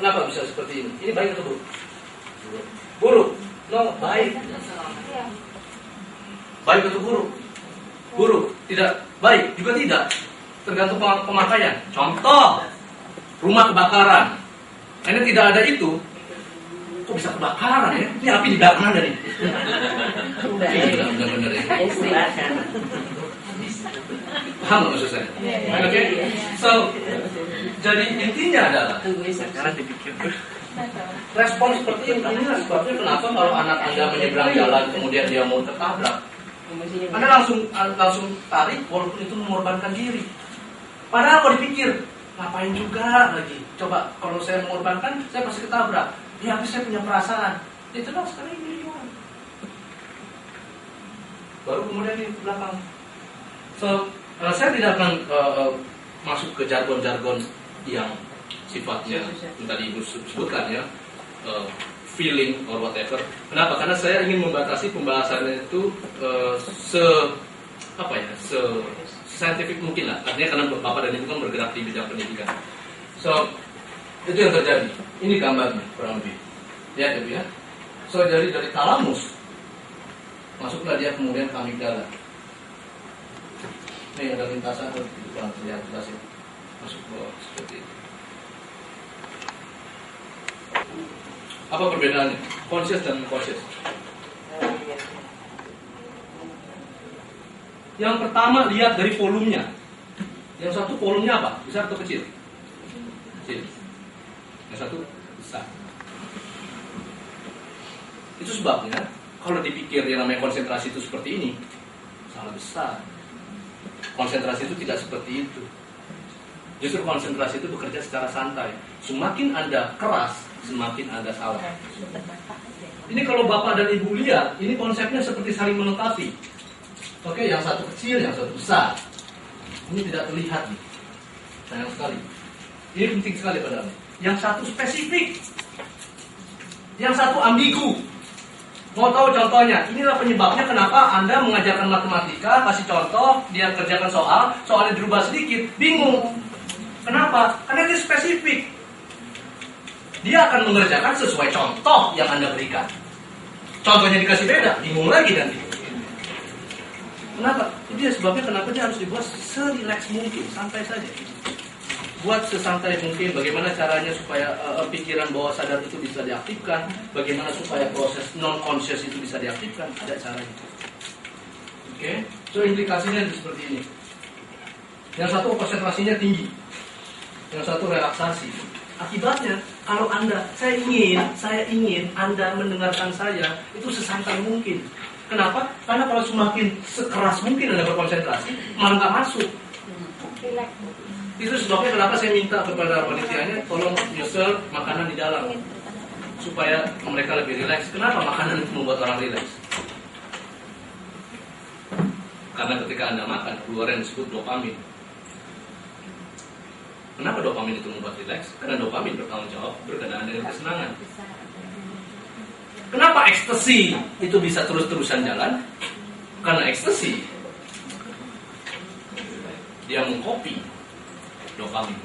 Kenapa bisa seperti ini? Ini baik atau buruk? Buruk. No, baik. Baik atau buruk? Buruk. Tidak baik juga tidak. Tergantung pemakaian. Contoh, rumah kebakaran. Karena tidak ada itu, kok bisa kebakaran ya? Ini api di belakang Anda nih. Benar-benar ya. Paham nggak maksud saya? Oke? So, jadi intinya adalah respon seperti ini inilah sebabnya kenapa kalau anak Anda menyeberang jalan kemudian dia mau tertabrak, Anda langsung tarik walaupun itu mengorbankan diri. Padahal kalau dipikir, ngapain juga lagi? Coba kalau saya mengorbankan, saya pasti ketabrak. Ya, tapi saya punya perasaan. Itu dong sekali ini baru kemudian di belakang. So, saya tidak akan masuk ke jargon-jargon yang sifatnya yang tadi Ibu sebutkan ya, feeling or whatever. Kenapa? Karena saya ingin membatasi pembahasannya itu se scientific mungkin lah. Artinya karena Bapak dan Ibu kan bergerak di bidang pendidikan. So, itu yang terjadi. Ini gambarnya kurang lebih. Ya, Ibu ya. So, dari talamus masuklah dia kemudian ke amigdala. Ini ada lintasan kurang terlihat jelas ya. Masuk ke bawah seperti itu. Apa perbedaannya? Conscious dan unconscious. Yang pertama lihat dari volumenya. Yang satu volumenya apa? Besar atau kecil? Kecil. Yang satu besar. Itu sebabnya kalau dipikir yang namanya konsentrasi itu seperti ini, salah besar. Konsentrasi itu tidak seperti itu. Justru konsentrasi itu bekerja secara santai. Semakin Anda keras, semakin Anda salah. Ini kalau Bapak dan Ibu lihat, ini konsepnya seperti saling melengkapi. Oke, yang satu kecil, yang satu besar. Ini tidak terlihat nih. Sayang sekali. Ini penting sekali padahal. Yang satu spesifik, yang satu ambigu. Mau tahu contohnya? Inilah penyebabnya kenapa Anda mengajarkan matematika, kasih contoh, dia kerjakan soalnya dirubah sedikit, bingung. Kenapa? Karena dia spesifik. Dia akan mengerjakan sesuai contoh yang Anda berikan. Contohnya dikasih beda, bingung lagi nanti. Kenapa? Itu sebabnya kenapa dia harus dibuat serileks mungkin, santai saja. Buat sesantai mungkin, bagaimana caranya supaya pikiran bawah sadar itu bisa diaktifkan, bagaimana supaya proses non-conscious itu bisa diaktifkan, ada caranya. Oke? So implikasinya seperti ini. Yang satu konsentrasinya tinggi, yang satu relaksasi. Akibatnya, kalau saya ingin Anda mendengarkan saya itu sesantai mungkin. Kenapa? Karena kalau semakin sekeras mungkin Anda berkonsentrasi, malah nggak masuk. Itu sebabnya kenapa saya minta kepada panitianya tolong nyusul makanan di dalam supaya mereka lebih rileks. Kenapa makanan itu membuat orang rileks? Karena ketika Anda makan keluar yang disebut dopamin. Kenapa dopamin itu membuat rileks? Karena dopamin bertanggung jawab berkenaan dengan kesenangan. Kenapa ekstasi itu bisa terus-terusan jalan? Karena ekstasi dia mengcopy dopamin.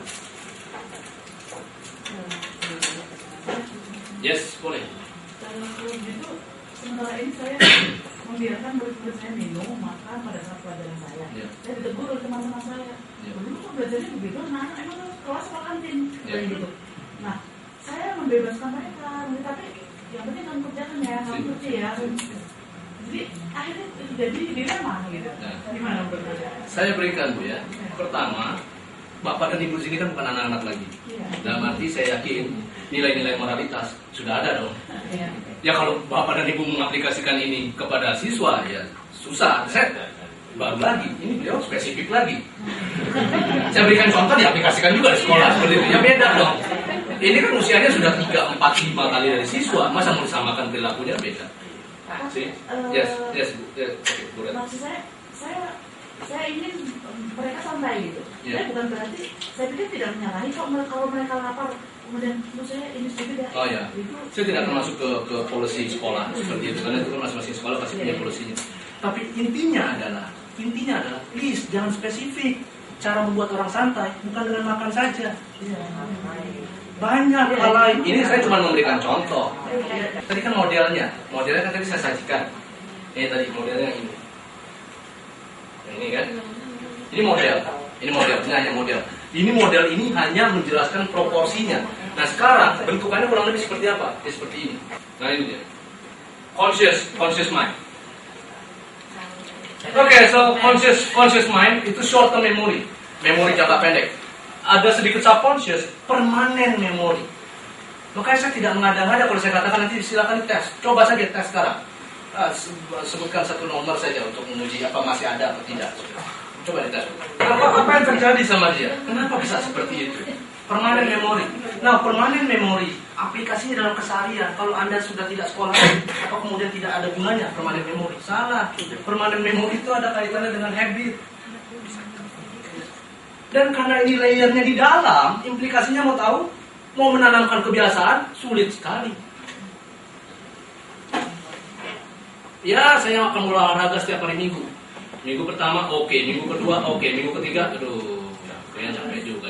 Yes, boleh. Kalau gitu, sementara ini saya membiarkan murid-murid saya minum, makan pada saat pelajaran saya. Yeah. Saya ditegur oleh teman-teman saya. Dulu kok belajarnya begitu, nah emang kelas apa kantin, kayak gitu. Nah, saya membebaskan mereka, tapi yang penting kamu kerjakan ya, kamu kerja ya. Jadi akhirnya jadi dilema gitu. Gimana menurut Anda? Saya berikan Bu ya. Pertama, Bapak dan Ibu sini kan bukan anak-anak lagi. Dalam arti saya yakin nilai-nilai moralitas sudah ada dong. Ya kalau Bapak dan Ibu mengaplikasikan ini kepada siswa ya susah. Saya baru lagi, ini beliau spesifik lagi. Saya berikan contoh diaplikasikan juga di sekolah seperti itu. Ya beda dong. Ini kan usianya sudah 3, 4, 5 kali dari siswa. Masa mau disamakan perilakunya beda. Yes, Bu. Maksud saya ingin mereka santai gitu. Saya bukan berarti, saya pikir tidak menyalahi kalau mereka lapar kemudian saya ini sedikit ya. Oh ya, saya tidak akan masuk ke polisi sekolah seperti itu karena itu kan masing-masing sekolah pasti punya polisinya. Tapi intinya adalah please jangan spesifik. cara membuat orang santai bukan dengan makan saja. Iya. Banyak hal lain. Ini saya cuma memberikan contoh. Tadi kan modelnya kan tadi saya sajikan. Ini tadi modelnya ini. Nah, ini kan. Ini model, ini hanya model. Ini model ini hanya menjelaskan proporsinya. Nah sekarang bentukannya kurang lebih seperti apa? Ya, seperti ini. Nah ini dia. Conscious mind. Oke, so conscious mind itu short term memory, memori jangka pendek. Ada sedikit subconscious, permanen memory. Makanya saya tidak mengada-ngada kalau saya katakan nanti silakan tes. Coba saja tes sekarang. Sebutkan satu nomor saja untuk menguji apa masih ada atau tidak. Coba dites. Apa yang terjadi sama dia? Kenapa bisa seperti itu? Permanen memory. Nah, permanen memory aplikasinya dalam keseharian. Kalau Anda sudah tidak sekolah atau kemudian tidak ada gunanya permanen memory. Salah. Permanen memory itu ada kaitannya dengan habit. Dan karena ini layernya di dalam, implikasinya mau tahu, mau menanamkan kebiasaan sulit sekali. Ya, saya akan olahraga setiap hari Minggu. Minggu pertama oke, minggu kedua oke, minggu ketiga aduh, kayaknya capek juga.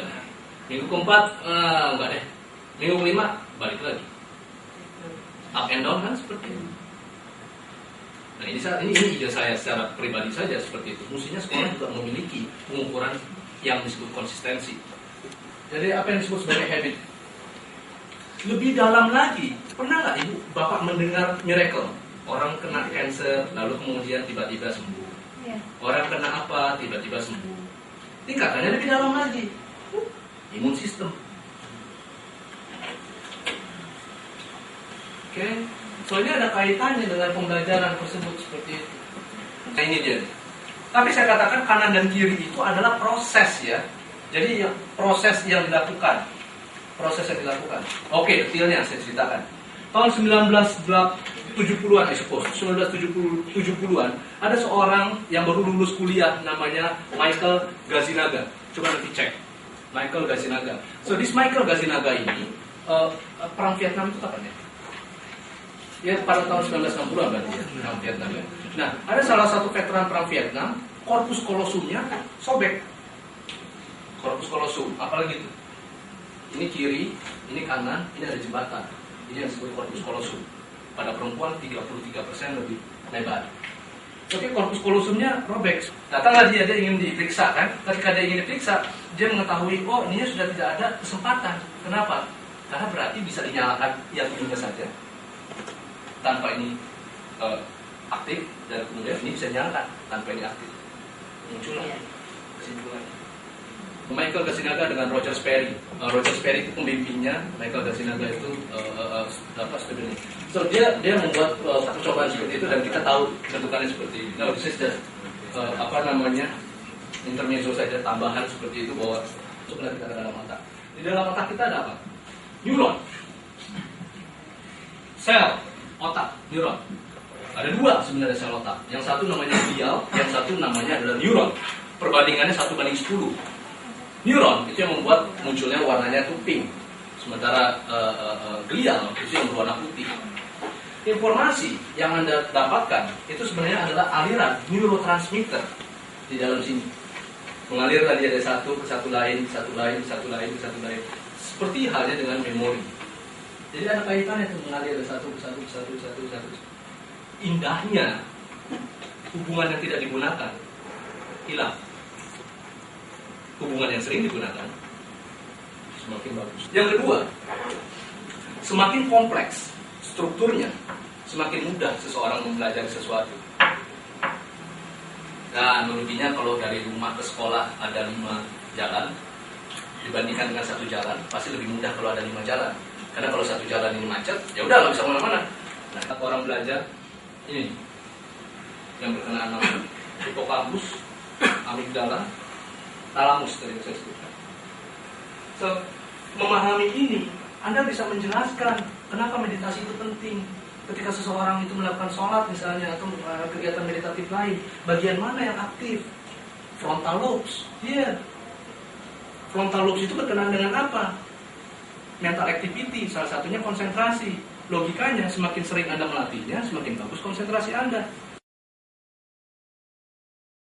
Minggu keempat enggak deh. Minggu kelima balik lagi. Up and down kan seperti itu. Nah ini ide saya secara pribadi saja seperti itu. Mestinya sekolah juga memiliki pengukuran yang disebut konsistensi. Jadi apa yang disebut sebagai habit. Lebih dalam lagi, pernah nggak ibu bapak mendengar miracle? Orang kena cancer lalu kemudian tiba-tiba sembuh. Orang kena apa, tiba-tiba sembuh. Tingkatannya lebih dalam lagi. Imun sistem. Oke. Soalnya ada kaitannya dengan pembelajaran tersebut seperti itu. Nah ini dia. Tapi saya katakan kanan dan kiri itu adalah proses ya. Jadi proses yang dilakukan. Oke, detailnya saya ceritakan. Tahun 1970-an, 1970-an, ada seorang yang baru lulus kuliah namanya Michael Gazzinaga. Coba nanti cek. Michael Gazzinaga. So, this Michael Gazzinaga ini, perang Vietnam itu kapan ya? Ya, pada tahun 1960-an berarti ya, perang Vietnam ya. Nah, ada salah satu veteran perang Vietnam, korpus kolosumnya sobek. Korpus kolosum, apalagi itu? Ini kiri, ini kanan, ini ada jembatan. Ini yang disebut korpus kolosum. Pada perempuan 33% lebih lebar. Oke, korpus kolosumnya robek. Datanglah dia ingin diperiksa kan. Ketika dia ingin diperiksa, dia mengetahui, oh ini sudah tidak ada kesempatan. Kenapa? Karena berarti bisa dinyalakan yang ininya saja. Tanpa ini aktif, dan kemudian ini bisa dinyalakan tanpa ini aktif. Muncullah kesimpulan. Michael Gazzinaga dengan Roger Sperry. Roger Sperry itu pembimbingnya. Michael Gazzinaga itu studentnya. So dia membuat percobaan seperti itu dan kita tahu bentukannya seperti ini. Nah, this is just intermezzo saja, tambahan seperti itu bahwa sebenarnya kita ke dalam otak. Di dalam otak kita ada apa? Neuron, sel otak, neuron. Ada dua sebenarnya sel otak. Yang satu namanya glial, yang satu namanya adalah neuron. Perbandingannya 1:10. Neuron itu yang membuat munculnya warnanya itu pink, sementara glial itu yang berwarna putih. Informasi yang Anda dapatkan itu sebenarnya adalah aliran neurotransmitter di dalam sini. Mengalir tadi ada satu ke satu lain, satu lain. Seperti halnya dengan memori. Jadi ada kaitannya itu mengalir dari satu ke satu. Indahnya hubungan yang tidak digunakan hilang. Hubungan yang sering digunakan semakin bagus. Yang kedua, semakin kompleks strukturnya, semakin mudah seseorang mempelajari sesuatu. Nah, analoginya kalau dari rumah ke sekolah ada 5 jalan dibandingkan dengan 1 jalan, pasti lebih mudah kalau ada 5 jalan. Karena kalau 1 jalan ini macet, ya udah nggak bisa kemana-mana. Nah, orang belajar ini yang berkenaan dengan hipokampus, amigdala, talamus tadi saya sebutkan. So, memahami ini, Anda bisa menjelaskan kenapa meditasi itu penting. Ketika seseorang itu melakukan sholat misalnya atau kegiatan meditatif lain, bagian mana yang aktif? Frontal lobes. Iya. Frontal lobes itu berkenaan dengan apa? Mental activity, salah satunya konsentrasi. Logikanya, semakin sering Anda melatihnya, semakin bagus konsentrasi Anda.